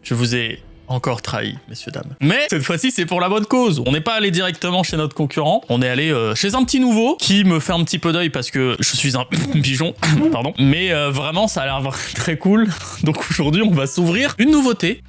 je vous ai encore trahi, messieurs, dames. Mais cette fois-ci, c'est pour la bonne cause. On n'est pas allé directement chez notre concurrent. On est allé chez un petit nouveau qui me fait un petit peu d'œil parce que je suis un pigeon. Pardon. Mais vraiment, ça a l'air très cool. Donc aujourd'hui, on va s'ouvrir une nouveauté.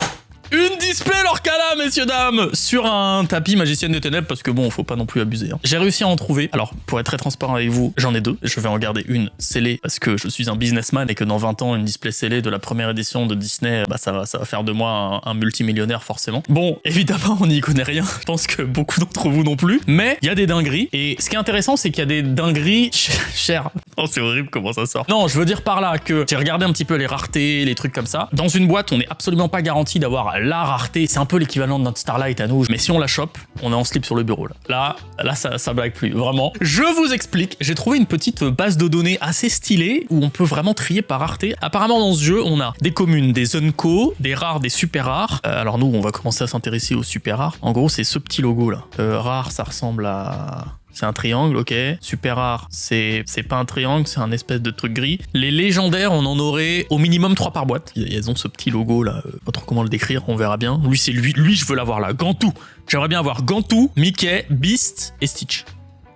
Une display Lorcana, messieurs, dames, sur un tapis Magicienne des Ténèbres, parce que bon, faut pas non plus abuser. Hein. J'ai réussi à en trouver. Alors, pour être très transparent avec vous, j'en ai deux. Je vais en garder une scellée, parce que je suis un businessman et que dans 20 ans, une display scellée de la première édition de Disney, bah ça va faire de moi un multimillionnaire, forcément. Bon, évidemment, on n'y connaît rien. Je pense que beaucoup d'entre vous non plus. Mais il y a des dingueries. Et ce qui est intéressant, c'est qu'il y a des dingueries chères. Oh, c'est horrible comment ça sort. Non, je veux dire par là que j'ai regardé un petit peu les raretés, les trucs comme ça. Dans une boîte, on n'est absolument pas garanti d'avoir la rareté, c'est un peu l'équivalent de notre Starlight à nous, mais si on la chope, on est en slip sur le bureau là. Là ça blague plus, vraiment. Je vous explique, j'ai trouvé une petite base de données assez stylée où on peut vraiment trier par rareté. Apparemment dans ce jeu, on a des communes, des unco, des rares, des super rares. Alors nous, on va commencer à s'intéresser aux super rares. En gros, c'est ce petit logo là. Rare, ça ressemble à... C'est un triangle, ok. Super rare, c'est pas un triangle, c'est un espèce de truc gris. Les légendaires, on en aurait au minimum 3 par boîte. Ils ont ce petit logo là, pas trop comment le décrire, on verra bien. Lui, c'est lui je veux l'avoir là. Gantu. J'aimerais bien avoir Gantu, Mickey, Beast et Stitch.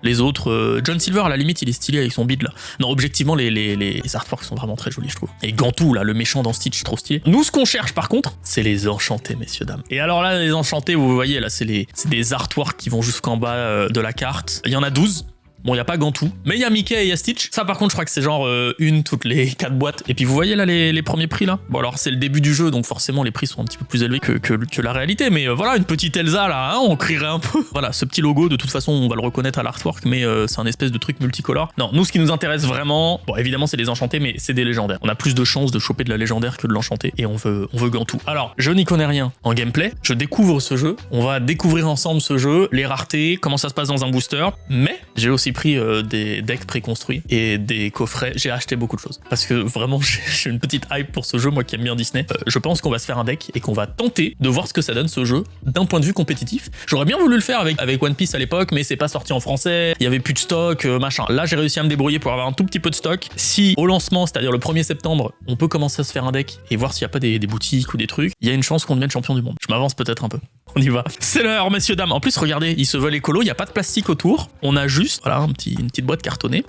Les autres, John Silver à la limite il est stylé avec son bide là. Non, objectivement les artworks sont vraiment très jolis je trouve. Et Gantu là, le méchant dans Stitch, trop stylé. Nous ce qu'on cherche par contre, c'est les enchantés messieurs dames. Et alors là les enchantés, vous voyez là, c'est des artworks qui vont jusqu'en bas de la carte. Il y en a 12. Bon, il n'y a pas Gantu, mais il y a Mickey et il y a Stitch. Ça, par contre, je crois que c'est genre une toutes les 4 boîtes. Et puis, vous voyez là les premiers prix là. Bon, alors, c'est le début du jeu, donc forcément, les prix sont un petit peu plus élevés que la réalité. Mais voilà, une petite Elsa là, hein, on crierait un peu. Voilà, ce petit logo, de toute façon, on va le reconnaître à l'artwork, mais c'est un espèce de truc multicolore. Non, nous, ce qui nous intéresse vraiment, bon, évidemment, c'est les enchantés, mais c'est des légendaires. On a plus de chances de choper de la légendaire que de l'enchanté, et on veut Gantu. Alors, je n'y connais rien en gameplay. Je découvre ce jeu. On va découvrir ensemble ce jeu, les raretés, comment ça se passe dans un booster. Mais j'ai aussi pris des decks préconstruits et des coffrets. J'ai acheté beaucoup de choses parce que vraiment j'ai une petite hype pour ce jeu, moi qui aime bien Disney. Je pense qu'on va se faire un deck et qu'on va tenter de voir ce que ça donne ce jeu d'un point de vue compétitif. J'aurais bien voulu le faire avec One Piece à l'époque, mais c'est pas sorti en français, il y avait plus de stock, machin. Là j'ai réussi à me débrouiller pour avoir un tout petit peu de stock. Si au lancement, c'est-à-dire le 1er septembre, on peut commencer à se faire un deck et voir s'il n'y a pas des boutiques ou des trucs, il y a une chance qu'on devienne champion du monde. Je m'avance peut-être un peu. On y va. C'est l'heure, messieurs, dames. En plus, regardez, ils se veulent écolo, il n'y a pas de plastique autour. On a juste, voilà, une petite boîte cartonnée.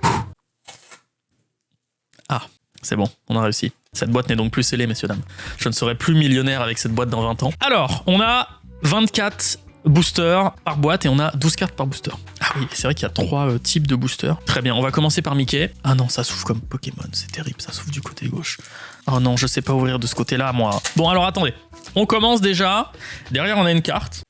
Ah, c'est bon, on a réussi. Cette boîte n'est donc plus scellée, messieurs, dames. Je ne serai plus millionnaire avec cette boîte dans 20 ans. Alors, on a 24 boosters par boîte et on a 12 cartes par booster. Ah oui, c'est vrai qu'il y a 3 types de boosters. Très bien, on va commencer par Mickey. Ah non, ça s'ouvre comme Pokémon, c'est terrible, ça s'ouvre du côté gauche. Oh non, je sais pas ouvrir de ce côté-là, moi. Bon, alors attendez. On commence déjà. Derrière, on a une carte.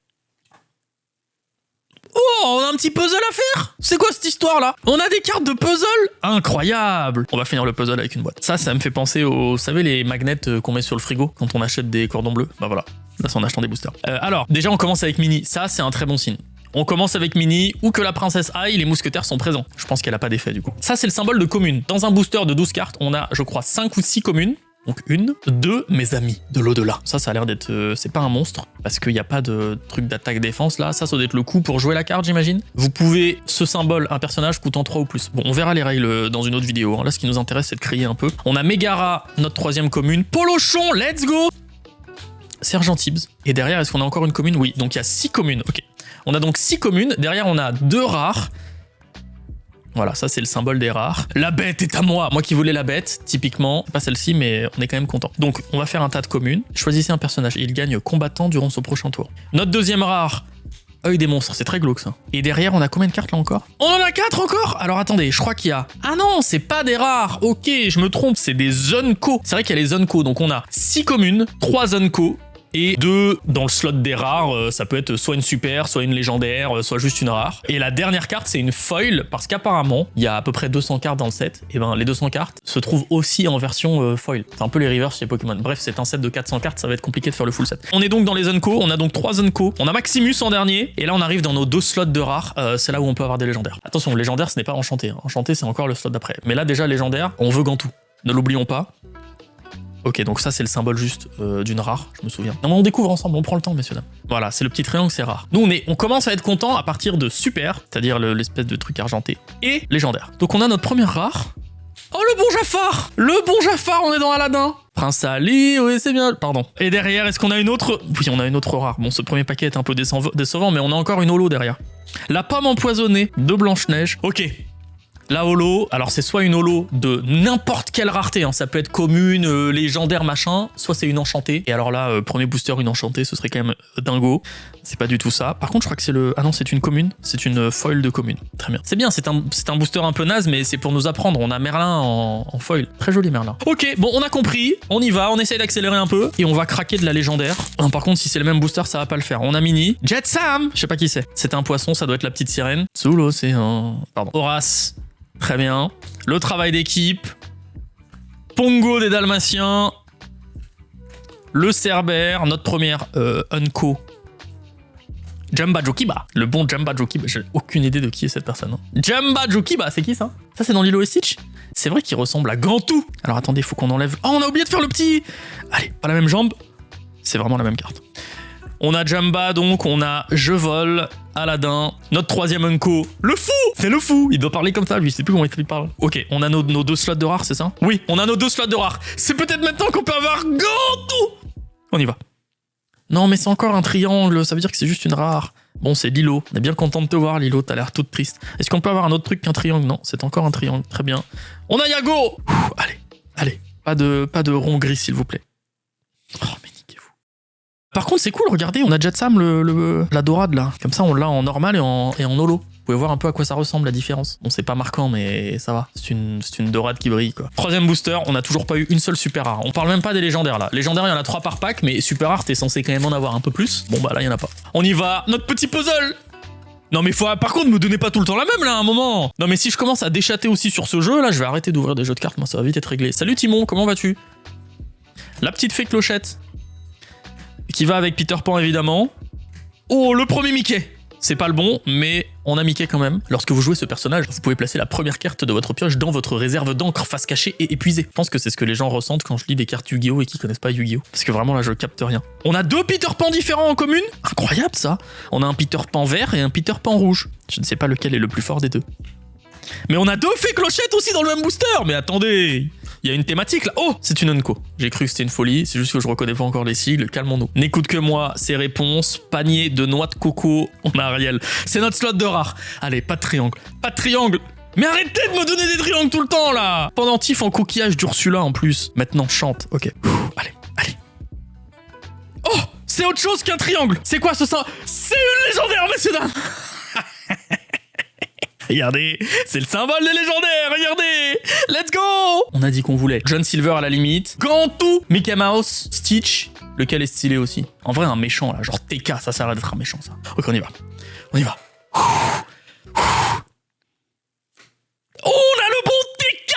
Oh, on a un petit puzzle à faire. C'est quoi cette histoire-là? On a des cartes de puzzle. Incroyable. On va finir le puzzle avec une boîte. Ça me fait penser aux, vous savez, les magnets qu'on met sur le frigo quand on achète des cordons bleus. Bah voilà, là c'est en achetant des boosters. Alors, déjà, on commence avec Minnie. Ça, c'est un très bon signe. On commence avec Minnie, où que la princesse aille, les mousquetaires sont présents. Je pense qu'elle a pas d'effet du coup. Ça, c'est le symbole de commune. Dans un booster de 12 cartes, on a, je crois, 5 ou 6 communes. Donc 1, 2, mes amis de l'au-delà. Ça a l'air d'être... c'est pas un monstre, parce qu'il n'y a pas de truc d'attaque-défense là. Ça doit être le coup pour jouer la carte, j'imagine. Vous pouvez, ce symbole, un personnage coûtant 3 ou plus. Bon, on verra les règles dans une autre vidéo. Là, ce qui nous intéresse, c'est de crier un peu. On a Megara, notre 3e commune. Polochon, let's go! Sergent Tibbs. Et derrière, est-ce qu'on a encore une commune? Oui, donc il y a 6 communes. Ok. On a donc 6 communes. Derrière, on a 2 rares. Voilà, ça c'est le symbole des rares. La bête est à moi. Moi qui voulais la bête, typiquement, pas celle-ci, mais on est quand même content. Donc, on va faire un tas de communes. Choisissez un personnage. Il gagne combattant durant son prochain tour. Notre 2e rare, œil des monstres. C'est très glauque ça. Et derrière, on a combien de cartes là encore? On en a 4 encore. Alors attendez, je crois qu'il y a... Ah non, c'est pas des rares. Ok, je me trompe, c'est des unco. C'est vrai qu'il y a les unco. Donc on a 6 communes, 3 unco. Et 2 dans le slot des rares, ça peut être soit une super, soit une légendaire, soit juste une rare. Et la dernière carte, c'est une foil, parce qu'apparemment, il y a à peu près 200 cartes dans le set, et ben les 200 cartes se trouvent aussi en version foil. C'est un peu les reverse chez Pokémon. Bref, c'est un set de 400 cartes, ça va être compliqué de faire le full set. On est donc dans les Unco, on a donc 3 Unco, on a Maximus en dernier, et là on arrive dans nos 2 slots de rares, c'est là où on peut avoir des légendaires. Attention, légendaire, ce n'est pas enchanté. Hein. Enchanté, c'est encore le slot d'après. Mais là, déjà, légendaire, on veut Gantu. Ne l'oublions pas. Ok, donc ça c'est le symbole juste d'une rare, je me souviens. Non mais on découvre ensemble, on prend le temps, messieurs dames. Voilà, c'est le petit triangle, c'est rare. Nous on commence à être content à partir de super, c'est-à-dire l'espèce de truc argenté, et légendaire. Donc on a notre première rare. Oh, le bon Jafar! Le bon Jafar, on est dans Aladdin! Prince Ali, oui, c'est bien. Pardon. Et derrière, est-ce qu'on a une autre? Oui, on a une autre rare. Bon, ce premier paquet est un peu décevant, mais on a encore une holo derrière. La pomme empoisonnée de Blanche-Neige. Ok. La holo, alors c'est soit une holo de n'importe quelle rareté, hein, ça peut être commune, légendaire, machin, soit c'est une enchantée. Et alors là, premier booster, une enchantée, ce serait quand même dingo. C'est pas du tout ça. Par contre, je crois que c'est le... Ah non, c'est une commune, c'est une foil de commune. Très bien. C'est bien, c'est un booster un peu naze, mais c'est pour nous apprendre. On a Merlin en foil. Très joli Merlin. Ok, bon, on a compris, on y va, on essaye d'accélérer un peu, et on va craquer de la légendaire. Par contre, si c'est le même booster, ça va pas le faire. On a Mini. Jet Sam, je sais pas qui c'est. C'est un poisson, ça doit être la petite sirène. Sous l'océan. Pardon. Horace. Très bien. Le travail d'équipe. Pongo des Dalmatiens. Le Cerbère. Notre première Unco. Jamba Jokiba. Le bon Jamba Jokiba. J'ai aucune idée de qui est cette personne. Jamba Jokiba, c'est qui ça? Ça, c'est dans Lilo et Stitch? C'est vrai qu'il ressemble à Gantou. Alors attendez, faut qu'on enlève... Oh, on a oublié de faire le petit... Allez, pas la même jambe. C'est vraiment la même carte. On a Jamba, donc on a Je vole, Aladdin, notre troisième Unco, le fou. C'est le fou. Il doit parler comme ça, lui, je sais plus comment il parle. Ok, on a nos deux slots de rares, c'est ça? Oui, on a nos deux slots de rares. C'est peut-être maintenant qu'on peut avoir Gantou. On y va. Non, mais c'est encore un triangle, ça veut dire que c'est juste une rare. Bon, c'est Lilo. On est bien content de te voir, Lilo, t'as l'air toute triste. Est-ce qu'on peut avoir un autre truc qu'un triangle? Non, c'est encore un triangle, très bien. On a Yago. Allez, allez, pas de rond gris, s'il vous plaît. Oh, mais niquez-vous. Par contre, c'est cool, regardez, on a Jetsam, la dorade, là. Comme ça, on l'a en normal et en holo. Vous pouvez voir un peu à quoi ça ressemble, la différence. Bon, c'est pas marquant, mais ça va. C'est une dorade qui brille, quoi. Troisième booster, on a toujours pas eu une seule super rare. On parle même pas des légendaires, là. Légendaires, il y en a 3 par pack, mais super rare, t'es censé quand même en avoir un peu plus. Bon, bah là, il y en a pas. On y va, notre petit puzzle. Non, mais par contre, me donnez pas tout le temps la même, là, à un moment. Non, mais si je commence à déchatter aussi sur ce jeu, là, je vais arrêter d'ouvrir des jeux de cartes. Moi, ça va vite être réglé. Salut, Timon, comment vas-tu? La petite fée clochette. Qui va avec Peter Pan, évidemment. Oh, le premier Mickey. C'est pas le bon, mais on a Mickey quand même. Lorsque vous jouez ce personnage, vous pouvez placer la première carte de votre pioche dans votre réserve d'encre face cachée et épuisée. Je pense que c'est ce que les gens ressentent quand je lis des cartes Yu-Gi-Oh! Et qui connaissent pas Yu-Gi-Oh! Parce que vraiment là, je capte rien. On a 2 Peter Pan différents en commune. Incroyable ça. On a un Peter Pan vert et un Peter Pan rouge. Je ne sais pas lequel est le plus fort des deux. Mais on a 2 fées clochettes aussi dans le même booster. Mais attendez, il y a une thématique là. Oh, c'est une Unco. J'ai cru que c'était une folie, c'est juste que je reconnais pas encore les sigles. Calmons-nous. N'écoute que moi, ses réponses. Panier de noix de coco. On a Ariel. C'est notre slot de rare. Allez, pas de triangle. Pas de triangle. Mais arrêtez de me donner des triangles tout le temps là. Pendentif en coquillage d'Ursula en plus. Maintenant chante. Ok. Allez, allez. Oh, c'est autre chose qu'un triangle. C'est quoi ce ça? C'est une légendaire, messieurs dames. Regardez, c'est le symbole des légendaires, regardez. Let's go. On a dit qu'on voulait John Silver à la limite, Gantou, Mickey Mouse, Stitch, lequel est stylé aussi. En vrai, un méchant là, genre TK, ça sert à d'être un méchant ça. Ok, on y va. On y va. Oh, on a le bon TK.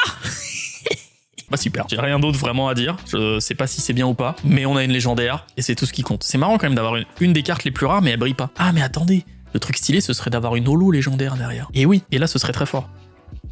Bah super, j'ai rien d'autre vraiment à dire. Je sais pas si c'est bien ou pas, mais on a une légendaire et c'est tout ce qui compte. C'est marrant quand même d'avoir une des cartes les plus rares, mais elle brille pas. Ah, mais attendez. Le truc stylé, ce serait d'avoir une holo légendaire derrière. Et oui, et là, ce serait très fort.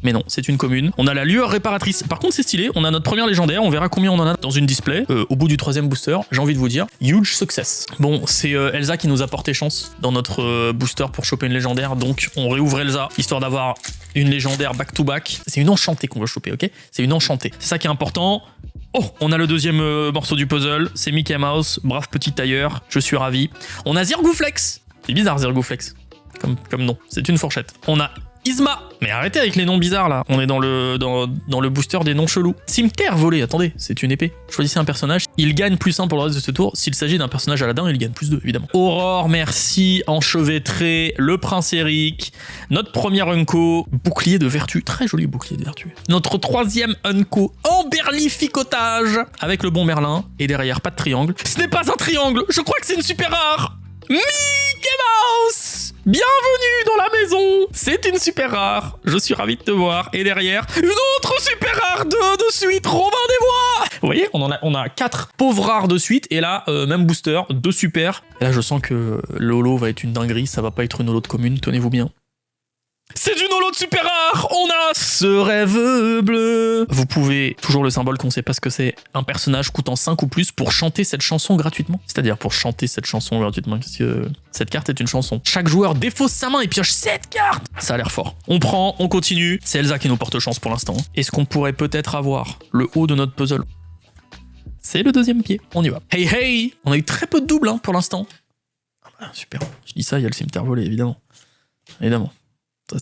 Mais non, c'est une commune. On a la lueur réparatrice. Par contre, c'est stylé. On a notre première légendaire. On verra combien on en a dans une display. Au bout du 3e booster, j'ai envie de vous dire, huge success. Bon, c'est Elsa qui nous a porté chance dans notre booster pour choper une légendaire. Donc, on réouvre Elsa, histoire d'avoir une légendaire back-to-back. C'est une enchantée qu'on veut choper, ok? C'est une enchantée. C'est ça qui est important. Oh, on a le deuxième morceau du puzzle. C'est Mickey Mouse, brave petit tailleur. Je suis ravi. On a Zirgouflex. C'est bizarre, Zirgouflex. Comme nom, c'est une fourchette. On a Isma. Mais arrêtez avec les noms bizarres là. On est dans le booster des noms chelous. Cimetière volé, attendez, c'est une épée. Choisissez un personnage. Il gagne +1 pour le reste de ce tour. S'il s'agit d'un personnage Aladdin, il gagne +2 évidemment. Aurore, merci. Enchevêtré, le prince Eric. Notre première Unco. Bouclier de vertu. Très joli bouclier de vertu. Notre 3e Unco. Emberlificotage. Avec le bon Merlin. Et derrière, pas de triangle. Ce n'est pas un triangle. Je crois que c'est une super rare. Mickey Mouse! Bienvenue dans la maison! C'est une super rare, je suis ravi de te voir. Et derrière, une autre super rare de suite, Robin des Bois! Vous voyez, on a 4 pauvres rares de suite, et là, même booster, 2 super. Et là, je sens que le holo va être une dinguerie, ça va pas être une holo de commune, tenez-vous bien. C'est une holo de autre super rare. On a ce rêve bleu. Vous pouvez, toujours le symbole qu'on sait pas ce que c'est, un personnage coûtant 5 ou plus pour chanter cette chanson gratuitement. C'est-à-dire pour chanter cette chanson gratuitement, parce que cette carte est une chanson. Chaque joueur défausse sa main et pioche cette carte. Ça a l'air fort. On prend, on continue. C'est Elsa qui nous porte chance pour l'instant. Est-ce qu'on pourrait peut-être avoir le haut de notre puzzle? C'est le deuxième pied. On y va. Hey hey. On a eu très peu de doubles hein, pour l'instant. Ah, super. Je dis ça, il y a le cimetière volé, évidemment. Évidemment.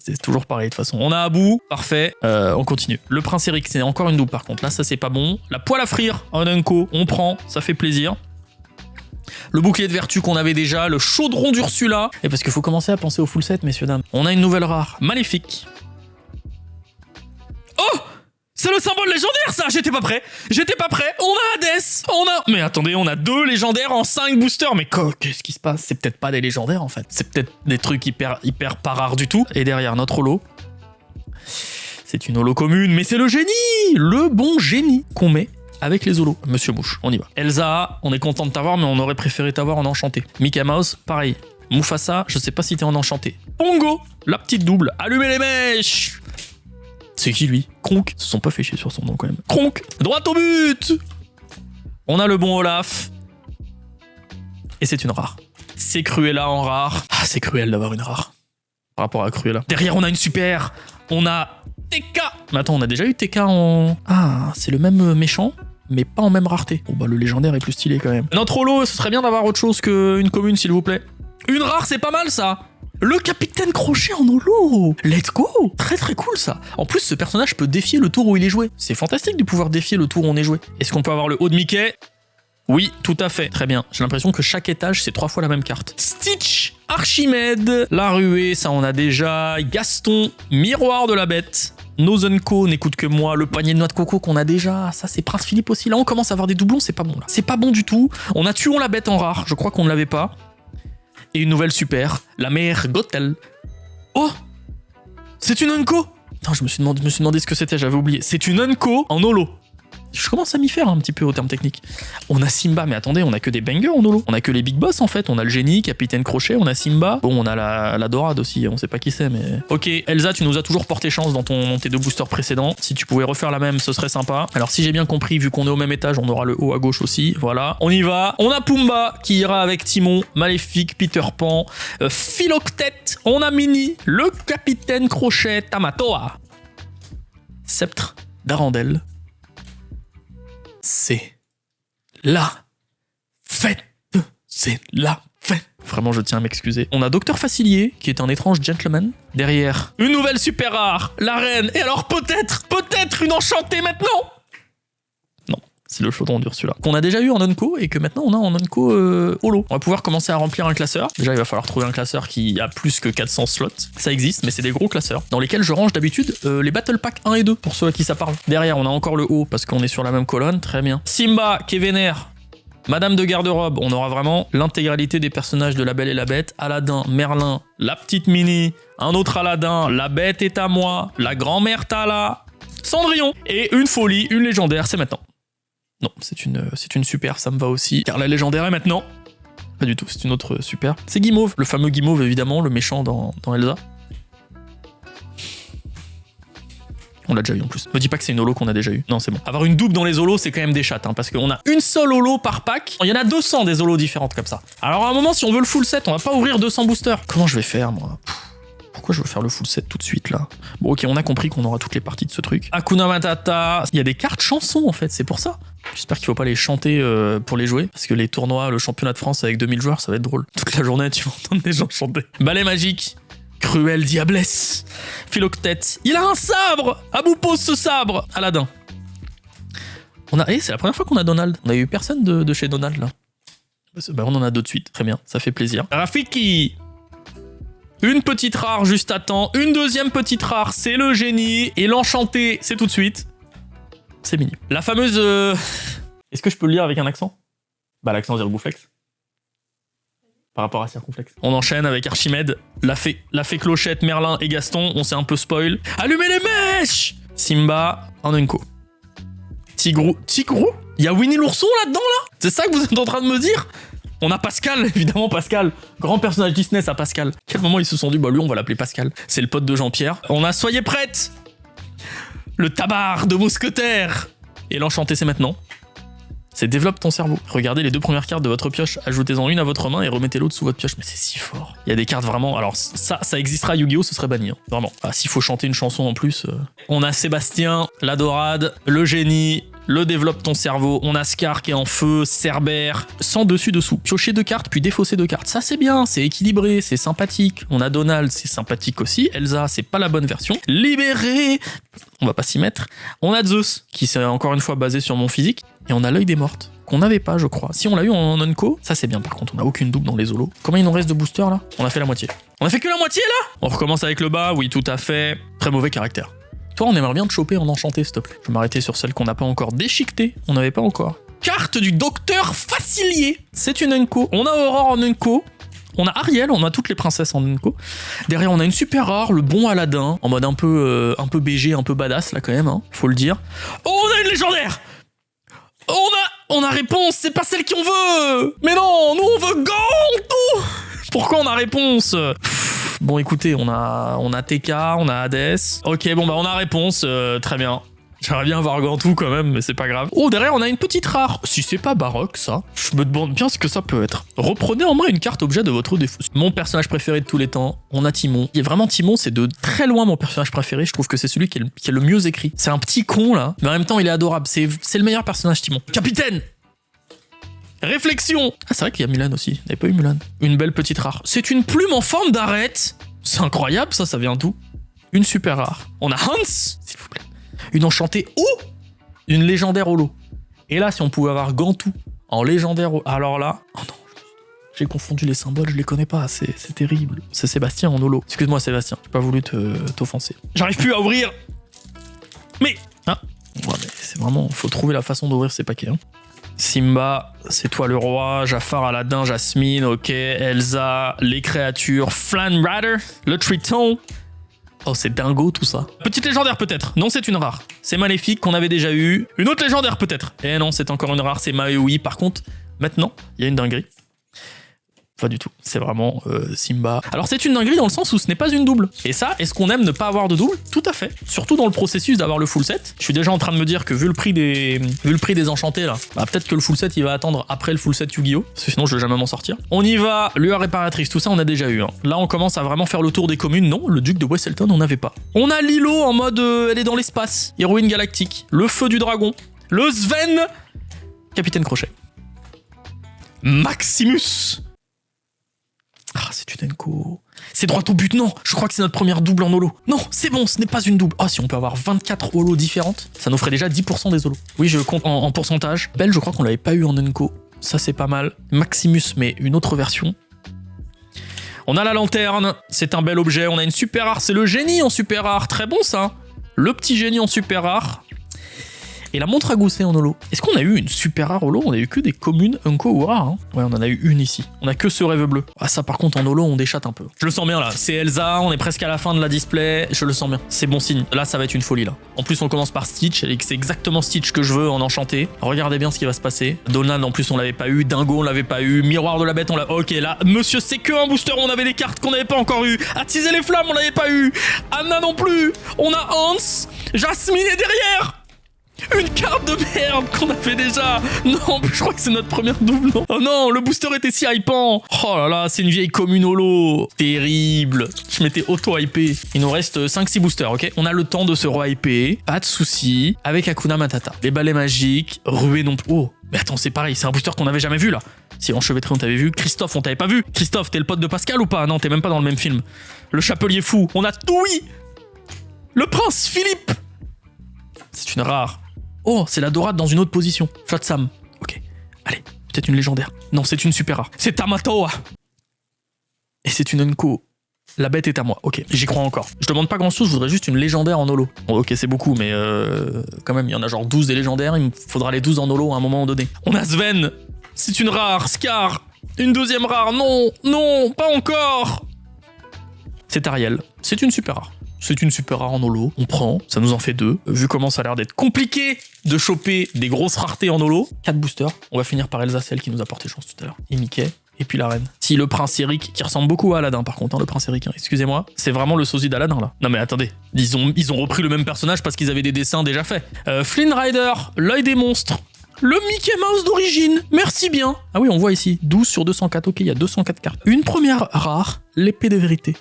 C'est toujours pareil de toute façon. On a à bout, parfait, on continue. Le prince Eric, c'est encore une double par contre. Là, ça c'est pas bon. La poêle à frire en Unco, on prend, ça fait plaisir. Le bouclier de vertu qu'on avait déjà, le chaudron d'Ursula. Et parce qu'il faut commencer à penser au full set, messieurs, dames. On a une nouvelle rare, maléfique. Oh! C'est le symbole légendaire, ça! J'étais pas prêt! J'étais pas prêt! On a Hades! On a... Mais attendez, on a 2 légendaires en 5 boosters! Mais qu'est-ce qui se passe? C'est peut-être pas des légendaires, en fait. C'est peut-être des trucs hyper pas rares du tout. Et derrière, notre holo. C'est une holo commune, mais c'est le génie! Le bon génie qu'on met avec les holos. Monsieur Mouche, on y va. Elsa, on est content de t'avoir, mais on aurait préféré t'avoir en enchanté. Mickey Mouse, pareil. Mufasa, je sais pas si t'es en enchanté. Pongo, la petite double. Allumez les mèches! C'est qui lui? Kronk. Ils se sont pas fait chier sur son nom quand même. Kronk, droit au but. On a le bon Olaf. Et c'est une rare. C'est Cruella en rare. Ah, c'est cruel d'avoir une rare. Par rapport à Cruella. Derrière, on a une super. On a TK. Mais attends, on a déjà eu TK en... Ah, c'est le même méchant, mais pas en même rareté. Bon bah le légendaire est plus stylé quand même. Notre holo, ce serait bien d'avoir autre chose qu'une commune, s'il vous plaît. Une rare, c'est pas mal ça. Le capitaine Crochet en holo. Let's go. Très très cool ça. En plus, ce personnage peut défier le tour où il est joué. C'est fantastique de pouvoir défier le tour où on est joué. Est-ce qu'on peut avoir le haut de Mickey? Oui, tout à fait. Très bien. J'ai l'impression que chaque étage, c'est 3 fois la même carte. Stitch, Archimède, la ruée, ça on a déjà. Gaston, miroir de la bête. Nozenko n'écoute que moi. Le panier de noix de coco qu'on a déjà. Ça, c'est Prince Philippe aussi. Là, on commence à avoir des doublons. C'est pas bon là. C'est pas bon du tout. On a Tuons la bête en rare. Je crois qu'on ne l'avait pas. Et une nouvelle super, la mère Gothel. Oh! C'est une Unco! Attends, je me suis demandé ce que c'était, j'avais oublié. C'est une Unco en holo. Je commence à m'y faire un petit peu au terme technique. On a Simba, mais attendez, on a que des bangers en holo. On a que les big boss en fait. On a le génie, Capitaine Crochet, on a Simba. Bon, on a la dorade aussi, on sait pas qui c'est, mais... Ok, Elsa, tu nous as toujours porté chance dans tes 2 boosters précédents. Si tu pouvais refaire la même, ce serait sympa. Alors si j'ai bien compris, vu qu'on est au même étage, on aura le haut à gauche aussi. Voilà, on y va. On a Pumba qui ira avec Timon, Maléfique, Peter Pan, Philoctète. On a Minnie, le Capitaine Crochet, Tamatoa. Sceptre d'Arendelle. C'est la fête. C'est la fête. Vraiment, je tiens à m'excuser. On a Docteur Facilier, qui est un étrange gentleman. Derrière, une nouvelle super rare, la reine. Et alors peut-être une enchantée maintenant. Non, c'est le chaudron d'Ursula. Qu'on a déjà eu en Unco et que maintenant on a en Unco holo. On va pouvoir commencer à remplir un classeur. Déjà, il va falloir trouver un classeur qui a plus que 400 slots. Ça existe, mais c'est des gros classeurs dans lesquels je range d'habitude les Battle Pack 1 et 2 pour ceux à qui ça parle. Derrière, on a encore le haut parce qu'on est sur la même colonne. Très bien. Simba, qui est vénère. Madame de garde-robe, on aura vraiment l'intégralité des personnages de La Belle et la Bête. Aladdin, Merlin, la petite Minnie, un autre Aladdin, la Bête est à moi, la grand-mère Tala, Cendrillon et une folie, une légendaire, c'est maintenant. Non, c'est une super, ça me va aussi. Car la légendaire est maintenant. Pas du tout, c'est une autre super. C'est Guimauve, le fameux Guimauve évidemment, le méchant dans Elsa. On l'a déjà eu en plus. Me dis pas que c'est une holo qu'on a déjà eu. Non, c'est bon. Avoir une double dans les holos, c'est quand même des chattes, hein, parce qu'on a une seule holo par pack. Il y en a 200 des holos différentes comme ça. Alors à un moment, si on veut le full set, on va pas ouvrir 200 boosters. Comment je vais faire, moi? Pourquoi je veux faire le full set tout de suite, là? Bon, ok, on a compris qu'on aura toutes les parties de ce truc. Hakuna Matata. Il y a des cartes chansons, en fait, c'est pour ça. J'espère qu'il faut pas les chanter pour les jouer, parce que les tournois, le championnat de France avec 2000 joueurs, ça va être drôle. Toute la journée, tu vas entendre des gens chanter. Balai magique. Cruelle diablesse. Philoctète. Il a un sabre. Abou pose ce sabre. Aladdin. C'est la première fois qu'on a Donald. On a eu personne de chez Donald, là. Bah, on en a 2 de suite. Très bien, ça fait plaisir. Rafiki. Une petite rare juste à temps. Une deuxième petite rare, c'est le génie. Et l'enchanté, c'est tout de suite. C'est mini. La fameuse... Est-ce que je peux le lire avec un accent? Bah, l'accent Zirbouflex. Par rapport à Circonflexe. On enchaîne avec Archimède, la fée Clochette, Merlin et Gaston. On s'est un peu spoil. Allumez les mèches! Simba, en Unco. Tigrou? Il y a Winnie l'ourson là-dedans, là? C'est ça que vous êtes en train de me dire? On a Pascal, évidemment Pascal. Grand personnage Disney, ça, Pascal. Quel moment ils se sont dit, bah lui, on va l'appeler Pascal. C'est le pote de Jean-Pierre. On a Soyez prête. Le tabard de mousquetaire. Et l'enchanté, c'est maintenant. C'est développe ton cerveau. Regardez les 2 premières cartes de votre pioche, ajoutez-en une à votre main et remettez l'autre sous votre pioche. Mais c'est si fort. Il y a des cartes vraiment... Alors ça existera à Yu-Gi-Oh, ce serait banni. Hein. Vraiment. Ah, s'il faut chanter une chanson en plus... On a Sébastien, la dorade, le génie, le développe ton cerveau. On a Scar qui est en feu, Cerbère, sans dessus-dessous. Piocher 2 cartes, puis défausser 2 cartes. Ça c'est bien, c'est équilibré, c'est sympathique. On a Donald, c'est sympathique aussi. Elsa, c'est pas la bonne version. Libéré. On va pas s'y mettre. On a Zeus, qui s'est encore une fois basé sur mon physique. Et on a l'œil des mortes, qu'on n'avait pas, je crois. Si on l'a eu en Unco, ça c'est bien. Par contre, on n'a aucune double dans les holos. Combien il nous reste de boosters là? On a fait la moitié. On a fait que la moitié là? On recommence avec le bas, oui, tout à fait. Très mauvais caractère. Toi, on aimerait bien te choper en enchanté, s'il te plaît. Je vais m'arrêter sur celle qu'on n'a pas encore déchiquetée. On n'avait pas encore. Carte du docteur Facilier. C'est une Unco. On a Aurore en Unco. On a Ariel, on a toutes les princesses en Unco. Derrière, on a une super rare, le bon Aladdin, en mode un peu BG, un peu badass là quand même, hein, faut le dire. Oh, on a une légendaire! On a réponse, c'est pas celle qu'on veut! Mais non, nous on veut Gantou! Pourquoi on a réponse? Bon écoutez, on a TK, on a Hades. Ok, bon bah on a réponse, très bien. J'aimerais bien avoir Gantou quand même, mais c'est pas grave. Oh, derrière, on a une petite rare. Si c'est pas baroque, ça, je me demande bien ce que ça peut être. Reprenez en main une carte objet de votre défaut. Mon personnage préféré de tous les temps, on a Timon. Et vraiment, Timon, c'est de très loin mon personnage préféré. Je trouve que c'est celui qui est le mieux écrit. C'est un petit con, là, mais en même temps, il est adorable. C'est le meilleur personnage, Timon. Capitaine! Réflexion! Ah, c'est vrai qu'il y a Mulan aussi. Il n'y avait pas eu Mulan. Une belle petite rare. C'est une plume en forme d'arête. C'est incroyable, ça vient d'où? Une super rare. On a Hans, s'il vous plaît. Une enchantée ou une légendaire holo. Et là, si on pouvait avoir Gantou en légendaire holo. Alors là, oh non, j'ai confondu les symboles, je les connais pas, c'est terrible. C'est Sébastien en holo. Excuse-moi Sébastien, j'ai pas voulu t'offenser. J'arrive plus à ouvrir. Mais hein, ouais, mais c'est vraiment, faut trouver la façon d'ouvrir ces paquets. Hein. Simba, c'est toi le roi, Jafar, Aladdin, Jasmine, ok, Elsa, les créatures, Flan Rider, le Triton. Oh, c'est dingo tout ça. Petite légendaire peut-être. Non, c'est une rare. C'est Maléfique qu'on avait déjà eu. Une autre légendaire peut-être. Eh non, c'est encore une rare, c'est Maui. Par contre, maintenant, il y a une dinguerie. Pas du tout. C'est vraiment Simba. Alors c'est une dinguerie dans le sens où ce n'est pas une double. Et ça, est-ce qu'on aime ne pas avoir de double? Tout à fait. Surtout dans le processus d'avoir le full set. Je suis déjà en train de me dire que vu le prix des enchantés là, bah, peut-être que le full set il va attendre après le full set Yu-Gi-Oh! Parce que sinon je vais jamais m'en sortir. On y va, lueur réparatrice, tout ça on a déjà eu. Hein. Là on commence à vraiment faire le tour des communes. Non, le duc de Wesselton on n'avait pas. On a Lilo en mode elle est dans l'espace. Héroïne galactique. Le feu du dragon. Le Sven. Capitaine Crochet. Maximus. Ah, c'est une Enco. C'est droit au but, non. Je crois que c'est notre première double en holo. Non, c'est bon, ce n'est pas une double. Ah, si on peut avoir 24 holos différentes, ça nous ferait déjà 10% des holos. Oui, je compte en pourcentage. Belle, je crois qu'on l'avait pas eu en Enco. Ça, c'est pas mal. Maximus, mais une autre version. On a la lanterne. C'est un bel objet. On a une super rare. C'est le génie en super rare. Très bon, ça. Le petit génie en super rare. Et la montre à gousset en holo. Est-ce qu'on a eu une super rare holo? On a eu que des communes Unco ou rares. Hein. Ouais, on en a eu une ici. On a que ce rêve bleu. Ah, ça par contre en holo, on déchatte un peu. Je le sens bien là. C'est Elsa, on est presque à la fin de la display. Je le sens bien. C'est bon signe. Là, ça va être une folie là. En plus, on commence par Stitch. Et c'est exactement Stitch que je veux en enchanté. Regardez bien ce qui va se passer. Donald, en plus, on l'avait pas eu. Dingo, on l'avait pas eu. Miroir de la bête, on l'a. Ok, là, monsieur, c'est que un booster. On avait des cartes qu'on n'avait pas encore eu. Attiser les flammes, on l'avait pas eu. Anna non plus. On a Hans. Jasmine est derrière. Une carte de merde qu'on a fait déjà. Non, je crois que c'est notre première double, non? Oh non, le booster était si hypant. Oh là là, c'est une vieille commune holo. Terrible. Je m'étais auto-hypé. Il nous reste 5-6 boosters, ok? On a le temps de se re-hyper. Pas de soucis. Avec Hakuna Matata. Les balais magiques. Ruée non plus. Oh, mais attends, c'est pareil. C'est un booster qu'on n'avait jamais vu, là. Si Enchevêtré, on t'avait vu. Christophe, on t'avait pas vu. Christophe, t'es le pote de Pascal ou pas? Non, t'es même pas dans le même film. Le Chapelier Fou. On a Toui. Le Prince Philippe. C'est une rare. Oh, c'est la dorade dans une autre position. Flotsam. Ok. Allez, peut-être une légendaire. Non, c'est une super rare. C'est Tamatoa. Et c'est une Unco. La bête est à moi. Ok, j'y crois encore. Je demande pas grand-chose, je voudrais juste une légendaire en holo. Bon, ok, c'est beaucoup, mais quand même, il y en a genre 12 des légendaires. Il me faudra les 12 en holo à un moment donné. On a Sven. C'est une rare. Scar. Une deuxième rare. Non, non, pas encore. C'est Ariel. C'est une super rare. c'est une super rare en holo. On prend, ça nous en fait 2. Vu comment ça a l'air d'être compliqué de choper des grosses raretés en holo. 4 boosters. On va finir par Elsa, celle qui nous a porté chance tout à l'heure. Et Mickey. Et puis la reine. Si le prince Eric, qui ressemble beaucoup à Aladdin par contre, hein, le prince Eric, hein, excusez-moi, c'est vraiment le sosie d'Aladdin là. Non mais attendez, ils ont repris le même personnage parce qu'ils avaient des dessins déjà faits. Flynn Rider, l'œil des monstres, le Mickey Mouse d'origine, merci bien. Ah oui, on voit ici, 12 sur 204, ok, il y a 204 cartes. Une première rare, l'épée de vérité.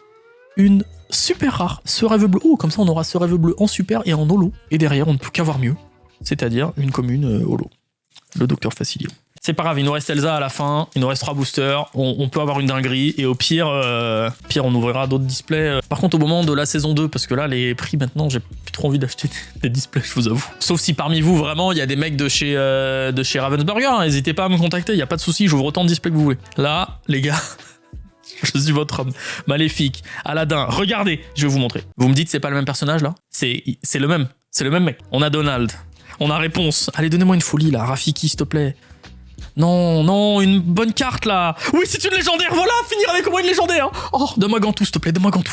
Une super rare, ce rêve bleu. Oh, comme ça on aura ce rêve bleu en super et en holo. Et derrière, on ne peut qu'avoir mieux, c'est-à-dire une commune holo. Le docteur Facilio. C'est pas grave, il nous reste Elsa à la fin, il nous reste 3 boosters, on peut avoir une dinguerie, et au pire, on ouvrira d'autres displays. Par contre, au moment de la saison 2, parce que là, les prix, maintenant, j'ai plus trop envie d'acheter des displays, je vous avoue. Sauf si parmi vous, vraiment, il y a des mecs de chez Ravensburger, hein, n'hésitez pas à me contacter, il n'y a pas de souci, j'ouvre autant de displays que vous voulez. Là, les gars, je suis votre homme. Maléfique, Aladdin, regardez, je vais vous montrer. Vous me dites c'est pas le même personnage, là? C'est le même mec. On a Donald, on a Réponse. Allez, donnez-moi une folie, là, Rafiki, s'il te plaît. Non, non, une bonne carte là. Oui, c'est une légendaire, voilà, finir avec au moins une légendaire. Oh, donne-moi Gantou, s'il te plaît, donne-moi Gantou.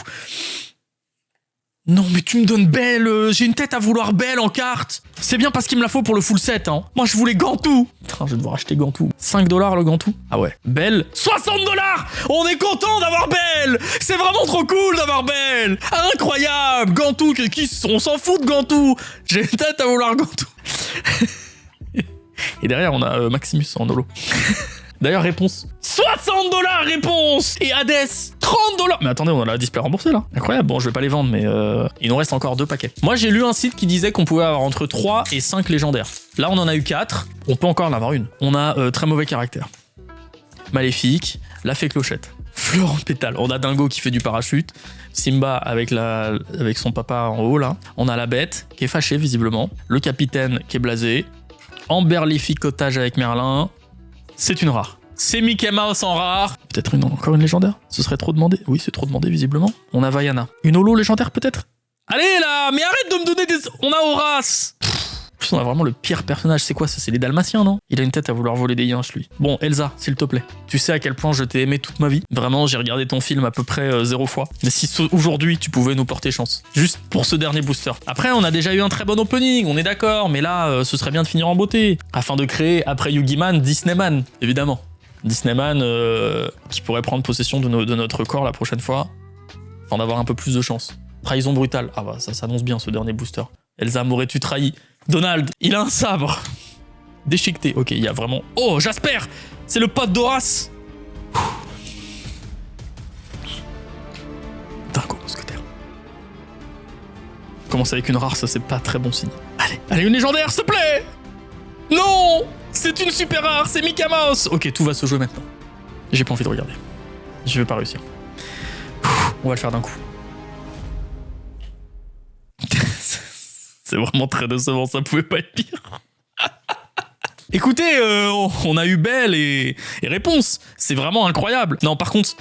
Non, mais tu me donnes Belle, j'ai une tête à vouloir Belle en carte. C'est bien parce qu'il me la faut pour le full set, hein. Moi, je voulais Gantou. Putain, je vais devoir acheter Gantou. 5 $, le Gantou. Ah ouais. Belle, 60 $. On est content d'avoir Belle. C'est vraiment trop cool d'avoir Belle. Incroyable. Gantou, on s'en fout de Gantou. J'ai une tête à vouloir Gantou. Et derrière, on a Maximus en holo. D'ailleurs, Réponse. 60 $, Réponse. Et Hades, 30 $. Mais attendez, on a la display remboursée là. Incroyable. Bon, je vais pas les vendre, mais il nous reste encore 2 paquets. Moi, j'ai lu un site qui disait qu'on pouvait avoir entre 3 et 5 légendaires. Là, on en a eu 4. On peut encore en avoir une. On a très mauvais caractère. Maléfique, la fée Clochette. Fleur en pétale. On a Dingo qui fait du parachute. Simba avec son papa en haut là. On a la bête qui est fâchée visiblement. Le capitaine qui est blasé. Emberlificotage avec Merlin, c'est une rare. C'est Mickey Mouse en rare. Peut-être encore une légendaire? Ce serait trop demandé. Oui, c'est trop demandé visiblement. On a Vaiana. Une holo légendaire peut-être? Allez là, mais arrête de me donner des... On a Horace. En plus, on a vraiment le pire personnage. C'est quoi ça? C'est les Dalmatiens, non? Il a une tête à vouloir voler des yinches, lui. Bon, Elsa, s'il te plaît. Tu sais à quel point je t'ai aimé toute ma vie. Vraiment, j'ai regardé ton film à peu près 0 fois. Mais si aujourd'hui, tu pouvais nous porter chance. Juste pour ce dernier booster. Après, on a déjà eu un très bon opening, on est d'accord. Mais là, ce serait bien de finir en beauté. Afin de créer, après Yugiman, Disneyman, évidemment. Disneyman qui pourrait prendre possession de notre corps la prochaine fois. Afin d'avoir un peu plus de chance. Trahison brutale. Ah bah, ça s'annonce bien, ce dernier booster. Elsa, m'aurais-tu trahi? Donald, il a un sabre. Déchiqueté. Ok, il y a vraiment... Oh, Jasper, c'est le pote d'Horace. Dingo, mousquetaire. Commence avec une rare, ça c'est pas très bon signe. Allez, une légendaire, s'il te plaît. Non, c'est une super rare, c'est Mickey Mouse. Ok, tout va se jouer maintenant. J'ai pas envie de regarder. Je vais pas réussir. On va le faire d'un coup. C'est vraiment très décevant, ça pouvait pas être pire. Écoutez, on a eu Belle et Réponse. C'est vraiment incroyable. Non, par contre,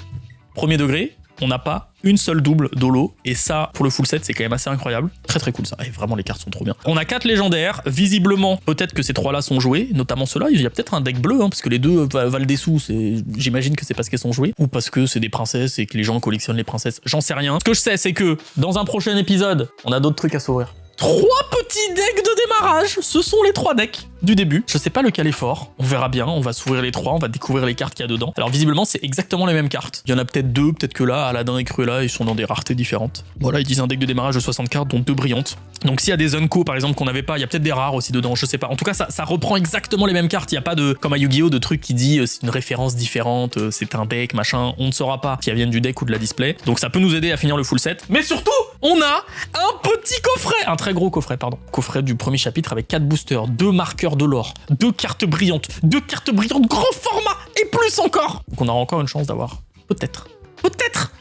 premier degré, on n'a pas une seule double d'holo. Et ça, pour le full set, c'est quand même assez incroyable. Très très cool ça. Et vraiment, les cartes sont trop bien. On a 4 légendaires. Visiblement, peut-être que ces 3-là sont joués. Notamment ceux-là. Il y a peut-être un deck bleu, hein, parce que les deux valent des sous. J'imagine que c'est parce qu'elles sont jouées. Ou parce que c'est des princesses et que les gens collectionnent les princesses. J'en sais rien. Ce que je sais, c'est que dans un prochain épisode, on a d'autres trucs à s'ouvrir. 3 petits decks de démarrage, ce sont les 3 decks du début. Je sais pas lequel est fort, on verra bien, on va s'ouvrir les 3, on va découvrir les cartes qu'il y a dedans. Alors visiblement c'est exactement les mêmes cartes. Il y en a peut-être 2, peut-être que là, Aladdin et Cruella, ils sont dans des raretés différentes. Voilà, ils disent un deck de démarrage de 60 cartes, dont 2 brillantes. Donc s'il y a des Unco par exemple qu'on n'avait pas, il y a peut-être des rares aussi dedans, je sais pas. En tout cas ça reprend exactement les mêmes cartes, il y a pas de, comme à Yu-Gi-Oh, de trucs qui dit c'est une référence différente, c'est un deck, machin, on ne saura pas si elles viennent du deck ou de la display. Donc ça peut nous aider à finir le full set. Mais surtout, on a un petit coffret, un très gros coffret, pardon. Coffret du premier chapitre avec 4 boosters, 2 marqueurs de l'or, 2 cartes brillantes, grand format et plus encore. Donc on aura encore une chance d'avoir peut-être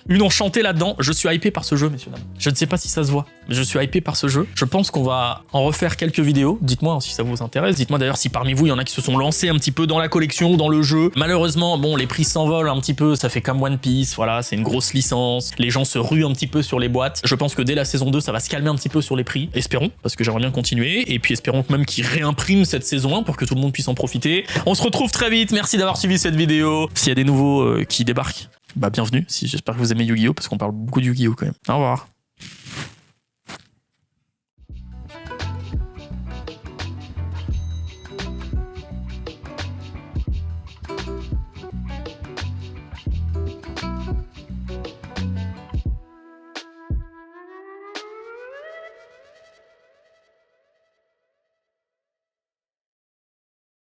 une enchantée là-dedans. Je suis hypé par ce jeu, messieurs dames. Je ne sais pas si ça se voit, mais je suis hypé par ce jeu. Je pense qu'on va en refaire quelques vidéos. Dites-moi si ça vous intéresse. Dites-moi d'ailleurs si parmi vous, il y en a qui se sont lancés un petit peu dans la collection, dans le jeu. Malheureusement, bon, les prix s'envolent un petit peu. Ça fait comme One Piece. Voilà, c'est une grosse licence. Les gens se ruent un petit peu sur les boîtes. Je pense que dès la saison 2, ça va se calmer un petit peu sur les prix. Espérons, parce que j'aimerais bien continuer. Et puis espérons même qu'ils réimpriment cette saison 1 pour que tout le monde puisse en profiter. On se retrouve très vite. Merci d'avoir suivi cette vidéo. S'il y a des nouveaux qui débarquent, bah bienvenue. J'espère que vous aimez Yu-Gi-Oh, parce qu'on parle beaucoup de Yu-Gi-Oh quand même. Au revoir.